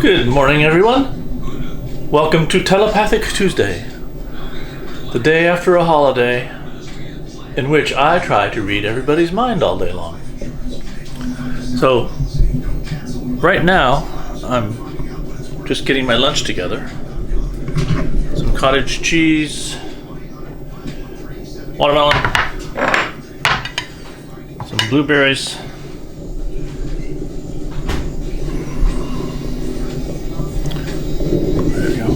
Good morning, everyone. Welcome to Telepathic Tuesday, the day after a holiday in which I try to read everybody's mind all day long. So, right now, I'm just getting my lunch together. Some cottage cheese, watermelon, some blueberries, there we go.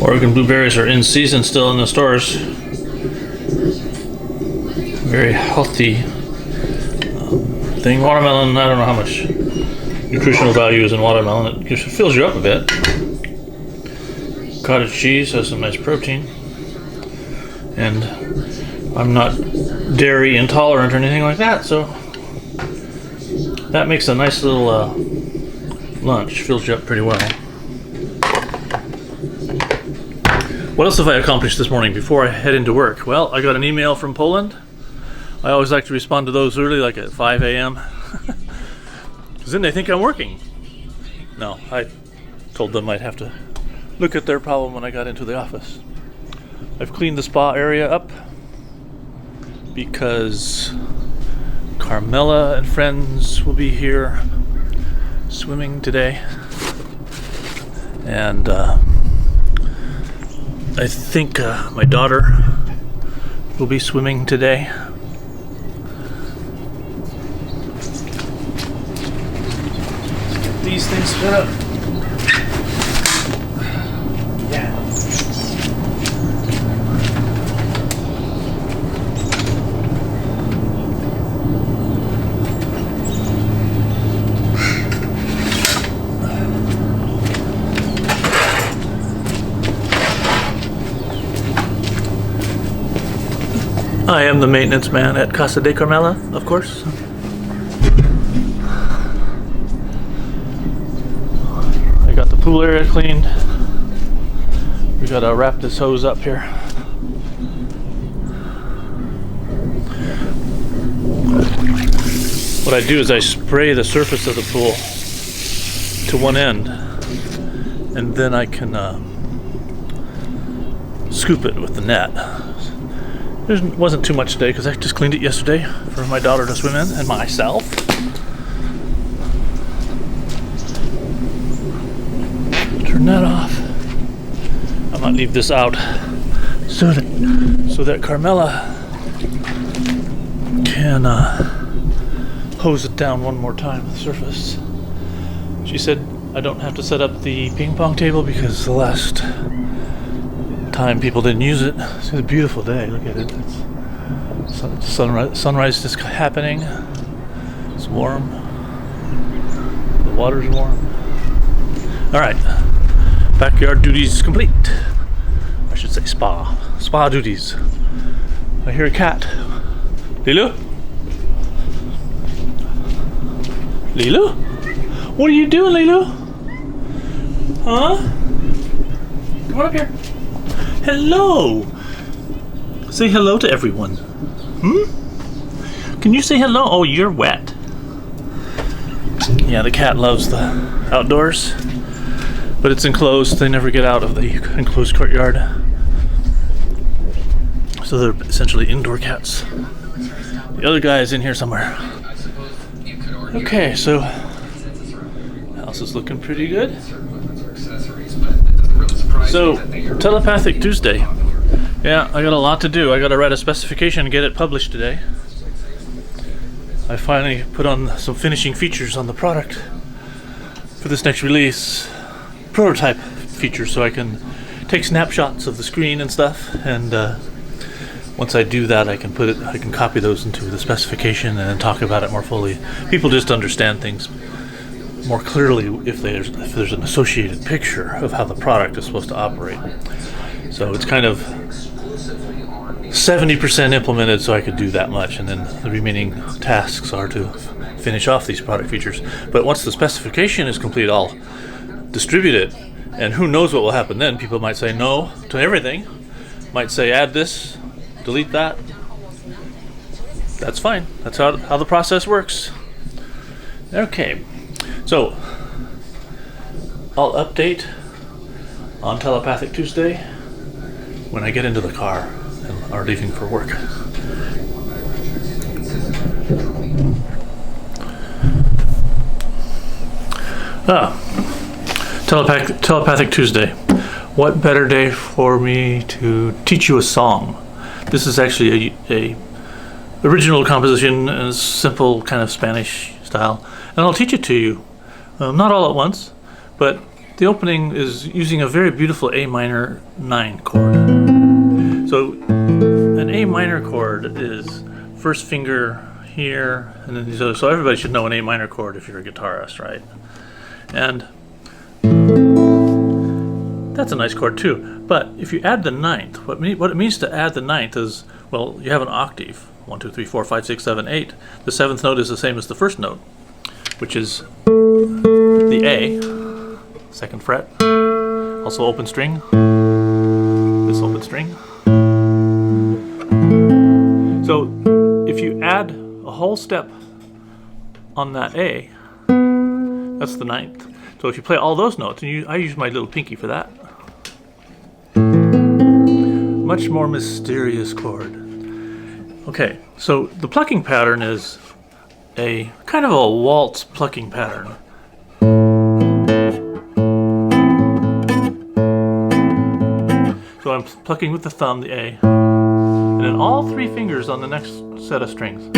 Oregon blueberries are in season still in the stores. Very healthy thing. Watermelon, I don't know how much nutritional value is in watermelon. It just fills you up a bit. Cottage cheese has some nice protein. And I'm not dairy intolerant or anything like that, so that makes a nice little lunch. Fills you up pretty well. What else have I accomplished this morning before I head into work? Well, I got an email from Poland. I always like to respond to those early, like at 5 a.m. Because then they think I'm working. No, I told them I'd have to look at their problem when I got into the office. I've cleaned the spa area up because Carmela and friends will be here swimming today. And I think my daughter will be swimming today. These things fit up. Yeah. I am the maintenance man at Casa de Carmela, of course. I got the pool area cleaned. We gotta wrap this hose up here. What I do is I spray the surface of the pool to one end, and then I can scoop it with the net. There wasn't too much today because I just cleaned it yesterday for my daughter to swim in and myself. Turn that off. I might leave this out so that Carmela can hose it down one more time with the surface. She said I don't have to set up the ping pong table because the last time people didn't use it. It's a beautiful day. Look at it. It's sunrise just happening. It's warm. The water's warm. All right. Backyard duties complete. I should say spa duties. I hear a cat. Lilu? Lilu? What are you doing, Lilu? Huh? Come on up here. Hello! Say hello to everyone. Can you say hello? Oh, you're wet. Yeah, the cat loves the outdoors, but it's enclosed. They never get out of the enclosed courtyard. So they're essentially indoor cats. The other guy is in here somewhere. Okay, so house is looking pretty good. So, Telepathic Tuesday. Yeah, I got a lot to do. I got to write a specification and get it published today. I finally put on some finishing features on the product for this next release. Prototype features, so I can take snapshots of the screen and stuff. And once I do that, I can copy those into the specification and then talk about it more fully. People just understand things more clearly if there's an associated picture of how the product is supposed to operate. So it's kind of 70% implemented, so I could do that much, and then the remaining tasks are to finish off these product features. But once the specification is complete, I'll distribute it, and who knows what will happen then. People might say no to everything, might say add this, delete that. that's fine. That's how the process works. Okay, so I'll update on Telepathic Tuesday when I get into the car and are leaving for work. Telepathic Tuesday. What better day for me to teach you a song? This is actually a original composition, a simple kind of Spanish style, and I'll teach it to you. Not all at once, but the opening is using a very beautiful A minor 9 chord. So an A minor chord is first finger here, and then so everybody should know an A minor chord if you're a guitarist, right? And that's a nice chord too. But if you add the ninth, what it means to add the ninth is, well, you have an octave. 1, 2, 3, 4, 5, 6, 7, 8. The seventh note is the same as the first note, which is the A, second fret, also open string, this open string. So if you add a whole step on that A, that's the ninth. So if you play all those notes, and I use my little pinky for that. Much more mysterious chord. Okay, so the plucking pattern is a kind of a waltz plucking pattern. So I'm plucking with the thumb, the A, and then all 3 fingers on the next set of strings.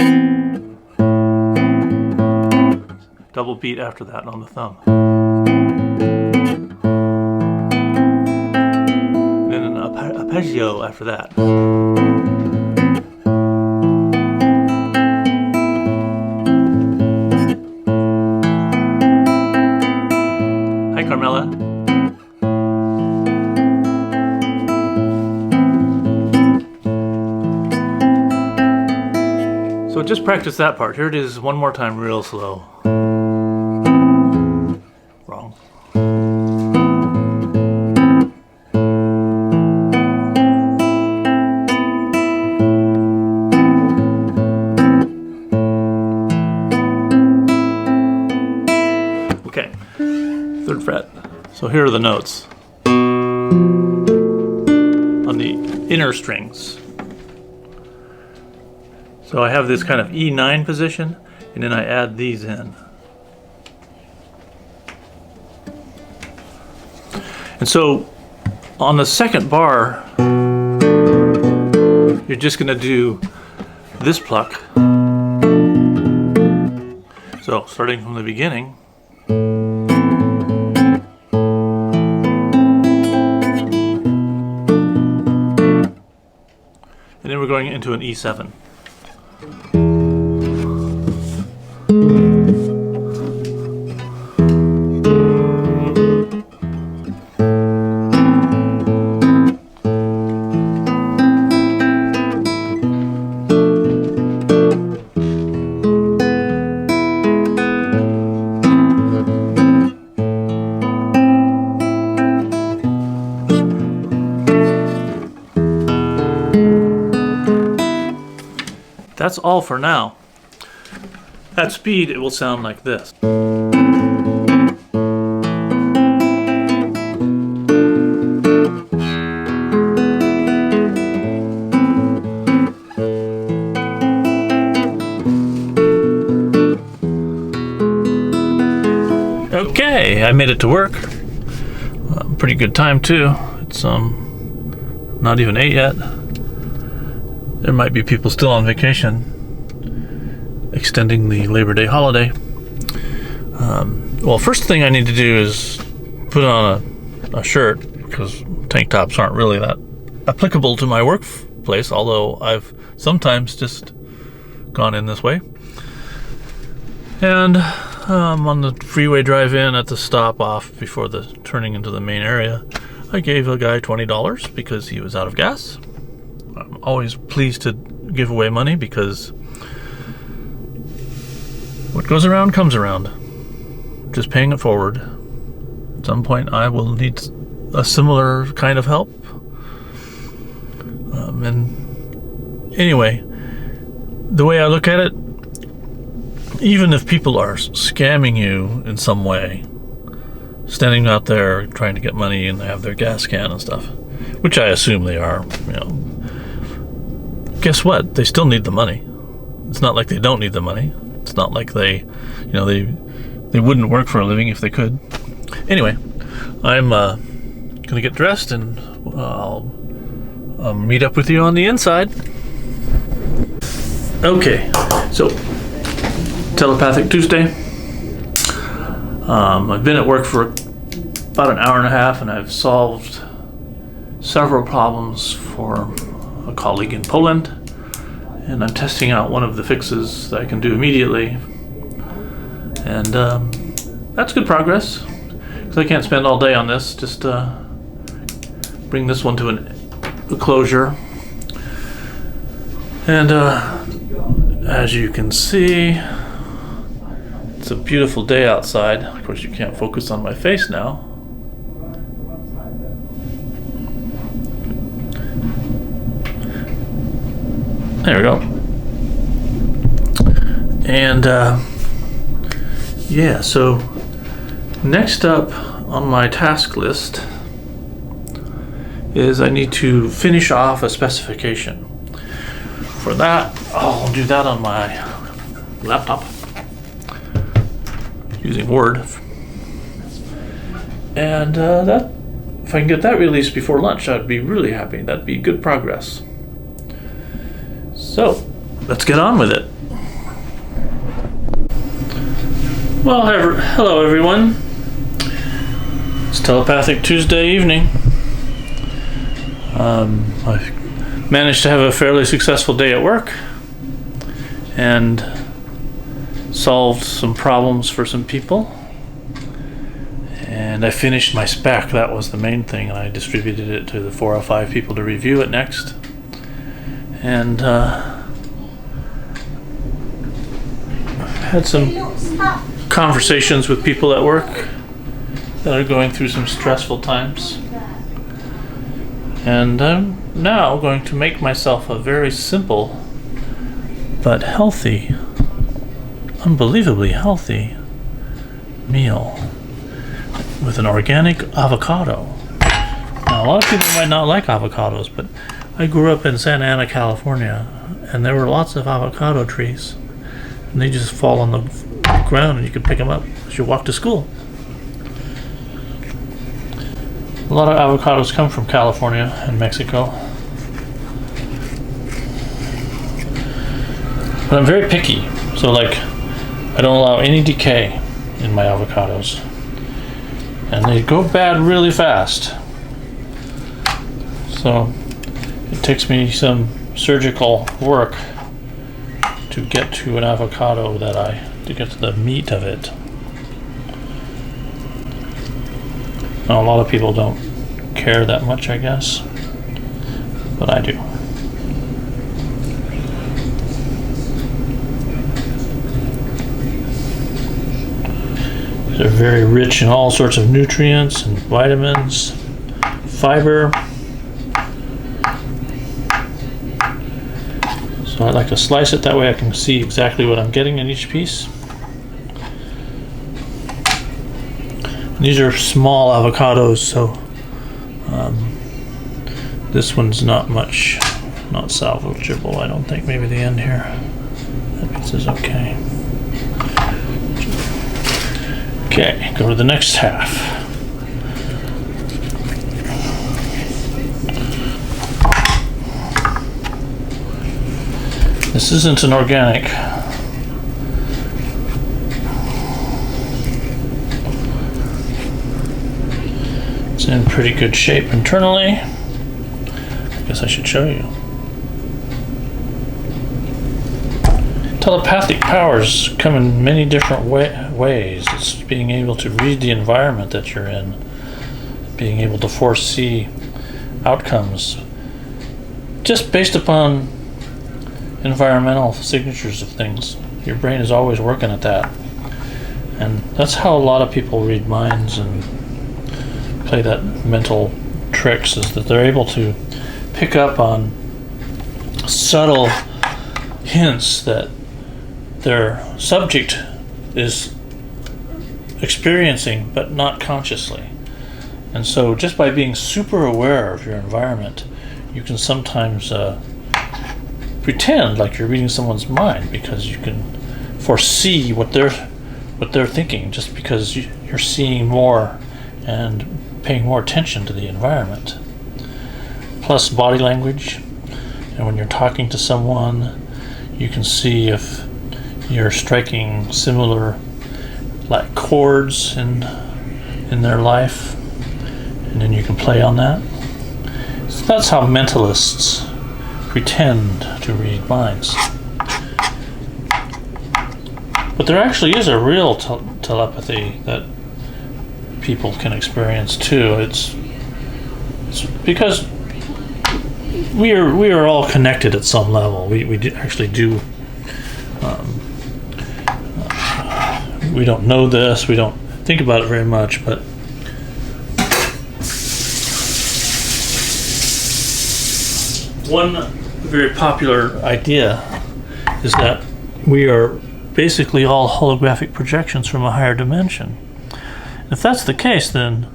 Double beat after that on the thumb. And then an arpeggio after that. Hi, Carmela. So just practice that part. Here it is one more time real slow. Wrong. Okay, 3rd fret. So here are the notes on the inner strings. So I have this kind of E9 position, and then I add these in. And so on the second bar, you're just going to do this pluck. So starting from the beginning. And then we're going into an E7. That's all for now. At speed, it will sound like this. Okay, I made it to work. Pretty good time too. It's not even 8 yet. There might be people still on vacation, extending the Labor Day holiday. Well, first thing I need to do is put on a shirt, because tank tops aren't really that applicable to my workplace, although I've sometimes just gone in this way. And on the freeway drive-in at the stop off before the turning into the main area, I gave a guy $20 because he was out of gas. I'm always pleased to give away money because what goes around comes around. Just paying it forward. At some point I will need a similar kind of help. And anyway, the way I look at it, even if people are scamming you in some way, standing out there trying to get money and they have their gas can and stuff, which I assume they are, guess what? They still need the money. It's not like they don't need the money. It's not like they wouldn't work for a living if they could. Anyway, I'm gonna get dressed and I'll meet up with you on the inside. Okay, so Telepathic Tuesday. I've been at work for about an hour and a half, and I've solved several problems for a colleague in Poland, and I'm testing out one of the fixes that I can do immediately, and that's good progress, because I can't spend all day on this. Just bring this one to a closure, and as you can see, it's a beautiful day outside. Of course, you can't focus on my face now. There we go. And yeah, so next up on my task list is I need to finish off a specification. For that, I'll do that on my laptop using Word. And that, if I can get that released before lunch, I'd be really happy. That'd be good progress. So, let's get on with it. Well, hello everyone. It's Telepathic Tuesday evening. I've managed to have a fairly successful day at work and solved some problems for some people. And I finished my spec. That was the main thing, and I distributed it to the 4 or 5 people to review it next. And had some conversations with people at work that are going through some stressful times. And I'm now going to make myself a very simple but healthy, unbelievably healthy meal with an organic avocado. Now, a lot of people might not like avocados, but I grew up in Santa Ana, California, and there were lots of avocado trees, and they just fall on the ground and you could pick them up as you walk to school. A lot of avocados come from California and Mexico. But I'm very picky, so like I don't allow any decay in my avocados. And they go bad really fast. So it takes me some surgical work to get to an avocado to get to the meat of it. Now, a lot of people don't care that much, I guess, but I do. They're very rich in all sorts of nutrients and vitamins, fiber. So I like to slice it, that way I can see exactly what I'm getting in each piece. These are small avocados, so this one's not salvageable, I don't think. Maybe the end here. That piece is okay. Okay, go to the next half. This isn't an organic. It's in pretty good shape internally. I guess I should show you. Telepathic powers come in many different ways. It's being able to read the environment that you're in, being able to foresee outcomes just based upon environmental signatures of things. Your brain is always working at that. And that's how a lot of people read minds and play that mental tricks, is that they're able to pick up on subtle hints that their subject is experiencing but not consciously. And so just by being super aware of your environment, you can sometimes pretend like you're reading someone's mind, because you can foresee what they're thinking, just because you're seeing more and paying more attention to the environment. Plus body language, and when you're talking to someone, you can see if you're striking similar like chords in their life, and then you can play on that. So that's how mentalists pretend to read minds. But there actually is a real telepathy that people can experience too. It's because we are all connected at some level. We actually do. We don't know this. We don't think about it very much, but one very popular idea is that we are basically all holographic projections from a higher dimension. If that's the case, then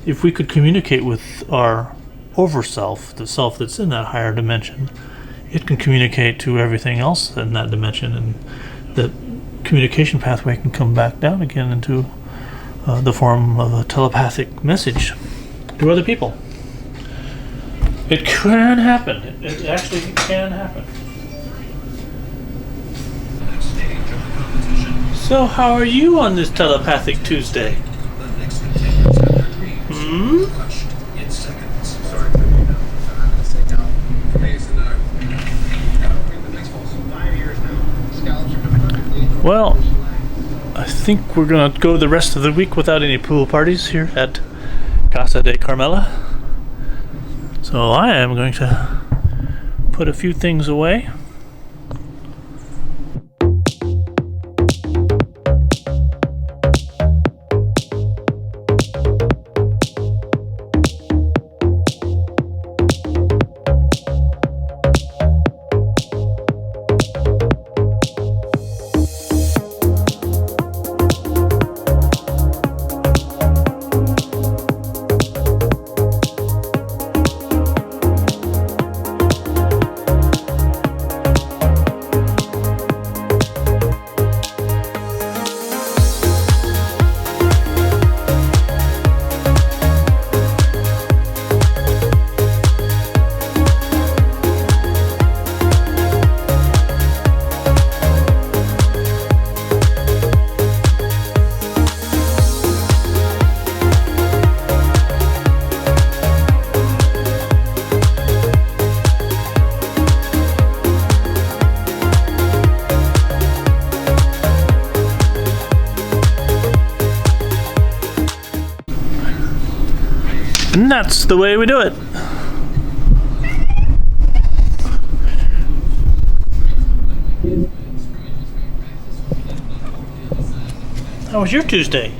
if we could communicate with our overself, the self that's in that higher dimension, it can communicate to everything else in that dimension, and that communication pathway can come back down again into the form of a telepathic message to other people. It can happen. It actually can happen. So how are you on this Telepathic Tuesday? Well, I think we're going to go the rest of the week without any pool parties here at Casa de Carmela. So I am going to put a few things away. And that's the way we do it. How was your Tuesday?